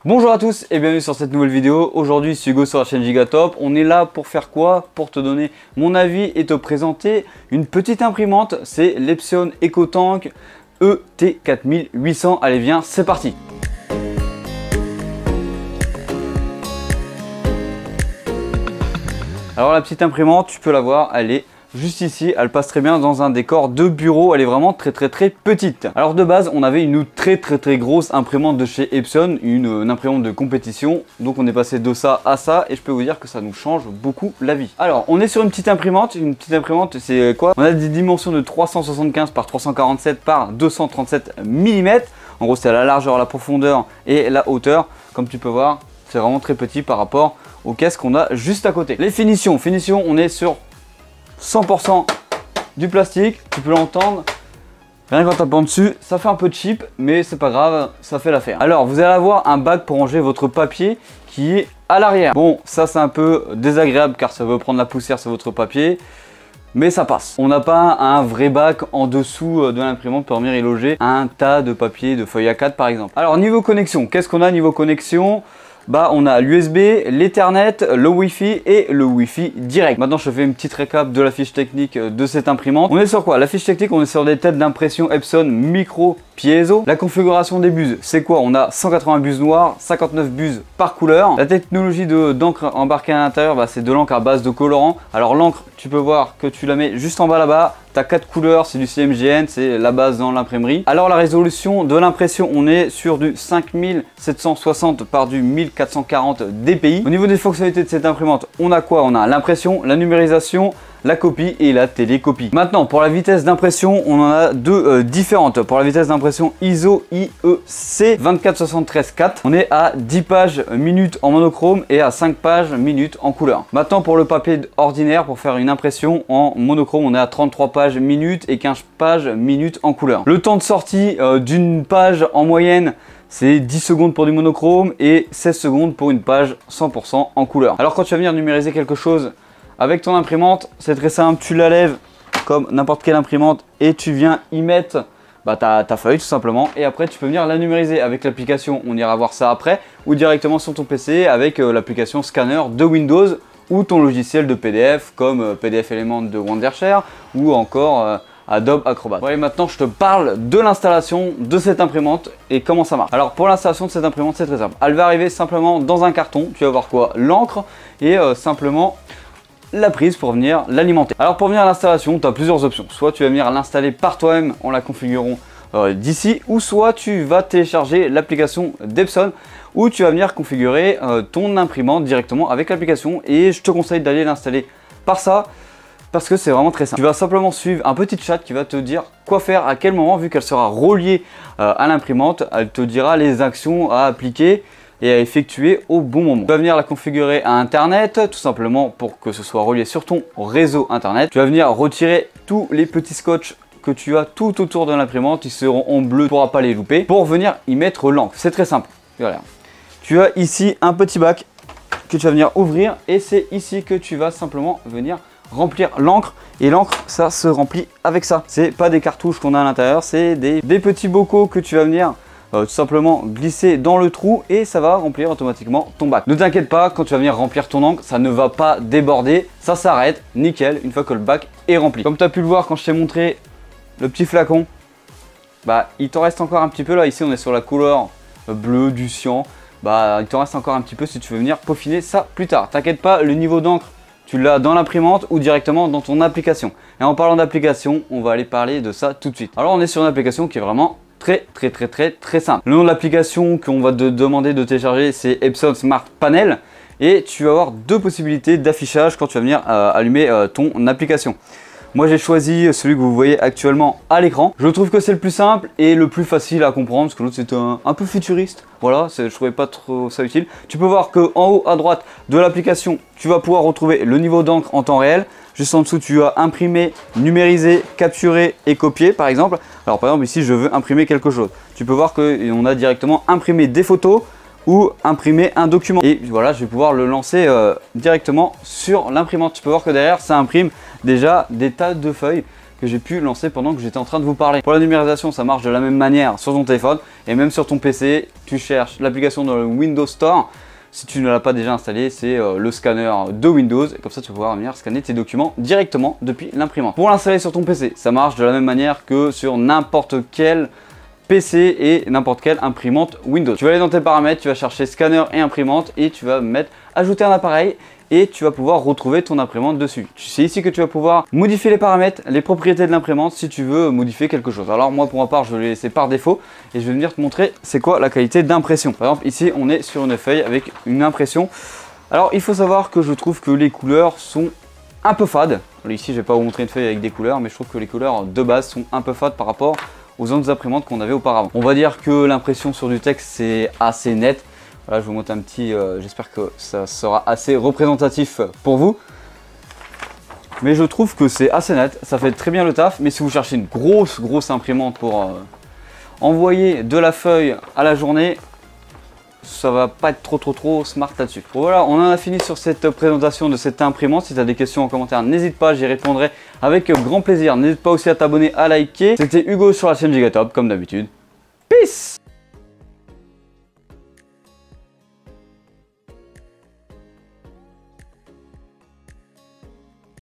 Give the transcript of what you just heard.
Bonjour à tous et bienvenue sur cette nouvelle vidéo. Aujourd'hui, c'est Hugo sur la chaîne Gigatop. On est là pour faire quoi? Pour te donner mon avis et te présenter une petite imprimante. C'est l'Epson EcoTank ET4800. Allez, viens, c'est parti. Alors la petite imprimante, tu peux la voir, elle est juste ici, elle passe très bien dans un décor de bureau, elle est vraiment très petite. Alors de base, on avait une très grosse imprimante de chez Epson, une imprimante de compétition. Donc on est passé de ça à ça et je peux vous dire que ça nous change beaucoup la vie. Alors on est sur une petite imprimante c'est quoi? On a des dimensions de 375 par 347 par 237 mm. En gros c'est la largeur, la profondeur et la hauteur. Comme tu peux voir, c'est vraiment très petit par rapport aux caisses qu'on a juste à côté. Les finitions, on est sur 100% du plastique, tu peux l'entendre, rien qu'en tapant dessus, ça fait un peu cheap, mais c'est pas grave, ça fait l'affaire. Alors vous allez avoir un bac pour ranger votre papier qui est à l'arrière. Bon, ça c'est un peu désagréable car ça veut prendre la poussière sur votre papier, mais ça passe. On n'a pas un vrai bac en dessous de l'imprimante pour venir y loger un tas de papier, de feuilles A4 par exemple. Alors niveau connexion, qu'est-ce qu'on a niveau connexion? Bah on a l'USB, l'Ethernet, le Wi-Fi et le Wi-Fi direct. Maintenant je fais une petite récap de la fiche technique de cette imprimante. On est sur quoi? La fiche technique, on est sur des têtes d'impression Epson micro piezo. La configuration des buses, c'est quoi? On a 180 buses noires, 59 buses par couleur. La technologie d'encre embarquée à l'intérieur, bah, c'est de l'encre à base de colorant. Alors l'encre, tu peux voir que tu la mets juste en bas là-bas. Tu as 4 couleurs, c'est du CMGN, c'est la base dans l'imprimerie. Alors la résolution de l'impression, on est sur du 5760 par du 1440 dpi. Au niveau des fonctionnalités de cette imprimante, on a quoi? On a l'impression, la numérisation, la copie et la télécopie. Maintenant, pour la vitesse d'impression, on en a deux différentes. Pour la vitesse d'impression ISO IEC 24734, on est à 10 pages minutes en monochrome et à 5 pages minutes en couleur. Maintenant, pour le papier ordinaire, pour faire une impression en monochrome, on est à 33 pages minutes et 15 pages minutes en couleur. Le temps de sortie d'une page en moyenne, c'est 10 secondes pour du monochrome et 16 secondes pour une page 100% en couleur. Alors quand tu vas venir numériser quelque chose avec ton imprimante, c'est très simple, tu la lèves comme n'importe quelle imprimante et tu viens y mettre ta feuille tout simplement, et après tu peux venir la numériser avec l'application, on ira voir ça après, ou directement sur ton PC avec l'application scanner de Windows ou ton logiciel de PDF comme PDF Element de Wondershare ou encore Adobe Acrobat. Ouais, maintenant je te parle de l'installation de cette imprimante et comment ça marche. Alors pour l'installation de cette imprimante, c'est très simple. Elle va arriver simplement dans un carton, tu vas voir quoi? L'encre et simplement la prise pour venir l'alimenter. Alors pour venir à l'installation, tu as plusieurs options. Soit tu vas venir l'installer par toi-même en la configurant d'ici, ou soit tu vas télécharger l'application d'Epson où tu vas venir configurer ton imprimante directement avec l'application, et je te conseille d'aller l'installer par ça parce que c'est vraiment très simple. Tu vas simplement suivre un petit chat qui va te dire quoi faire à quel moment, vu qu'elle sera reliée à l'imprimante. Elle te dira les actions à appliquer et à effectuer au bon moment. Tu vas venir la configurer à internet tout simplement pour que ce soit relié sur ton réseau internet. Tu vas venir retirer tous les petits scotch que tu as tout autour de l'imprimante, ils seront en bleu, tu ne pourras pas les louper, pour venir y mettre l'encre. C'est très simple. Voilà. Tu as ici un petit bac que tu vas venir ouvrir et c'est ici que tu vas simplement venir remplir l'encre, et l'encre ça se remplit avec ça. C'est pas des cartouches qu'on a à l'intérieur, c'est des petits bocaux que tu vas venir tout simplement glisser dans le trou et ça va remplir automatiquement ton bac. Ne t'inquiète pas, quand tu vas venir remplir ton encre, ça ne va pas déborder, ça s'arrête nickel une fois que le bac est rempli. Comme tu as pu le voir quand je t'ai montré le petit flacon, bah il t'en reste encore un petit peu là. Ici on est sur la couleur bleue du cyan, bah il t'en reste encore un petit peu si tu veux venir peaufiner ça plus tard. T'inquiète pas, le niveau d'encre tu l'as dans l'imprimante ou directement dans ton application. Et en parlant d'application, on va aller parler de ça tout de suite. Alors on est sur une application qui est vraiment très simple. Le nom de l'application qu'on va te demander de télécharger, c'est Epson Smart Panel, et tu vas avoir deux possibilités d'affichage quand tu vas venir allumer ton application. Moi j'ai choisi celui que vous voyez actuellement à l'écran. Je trouve que c'est le plus simple et le plus facile à comprendre, parce que l'autre c'était un peu futuriste. Voilà, je trouvais pas trop ça utile. Tu peux voir que en haut à droite de l'application, tu vas pouvoir retrouver le niveau d'encre en temps réel. Juste en dessous, tu as imprimé, numérisé, capturé et copié par exemple. Alors par exemple ici, je veux imprimer quelque chose. Tu peux voir qu'on a directement imprimé des photos ou imprimer un document. Et voilà, je vais pouvoir le lancer directement sur l'imprimante. Tu peux voir que derrière, ça imprime déjà des tas de feuilles que j'ai pu lancer pendant que j'étais en train de vous parler. Pour la numérisation, ça marche de la même manière sur ton téléphone et même sur ton PC. Tu cherches l'application dans le Windows Store. Si tu ne l'as pas déjà installé, c'est le scanner de Windows. Et comme ça, tu vas pouvoir venir scanner tes documents directement depuis l'imprimante. Pour l'installer sur ton PC, ça marche de la même manière que sur n'importe quel PC et n'importe quelle imprimante Windows. Tu vas aller dans tes paramètres, tu vas chercher scanner et imprimante et tu vas mettre ajouter un appareil et tu vas pouvoir retrouver ton imprimante dessus. C'est ici que tu vas pouvoir modifier les paramètres, les propriétés de l'imprimante si tu veux modifier quelque chose. Alors moi pour ma part je vais le laisser par défaut et je vais venir te montrer c'est quoi la qualité d'impression. Par exemple ici on est sur une feuille avec une impression. Alors il faut savoir que je trouve que les couleurs sont un peu fades. Alors, ici je vais pas vous montrer une feuille avec des couleurs mais je trouve que les couleurs de base sont un peu fades par rapport aux autres imprimantes qu'on avait auparavant. On va dire que l'impression sur du texte c'est assez net. Voilà, je vous montre un petit, j'espère que ça sera assez représentatif pour vous. Mais je trouve que c'est assez net, ça fait très bien le taf. Mais si vous cherchez une grosse imprimante pour envoyer de la feuille à la journée, ça va pas être trop smart là-dessus. Bon, voilà, on en a fini sur cette présentation de cette imprimante. Si tu as des questions en commentaire, n'hésite pas, j'y répondrai avec grand plaisir. N'hésite pas aussi à t'abonner, à liker. C'était Hugo sur la chaîne Gigatop, comme d'habitude. Peace!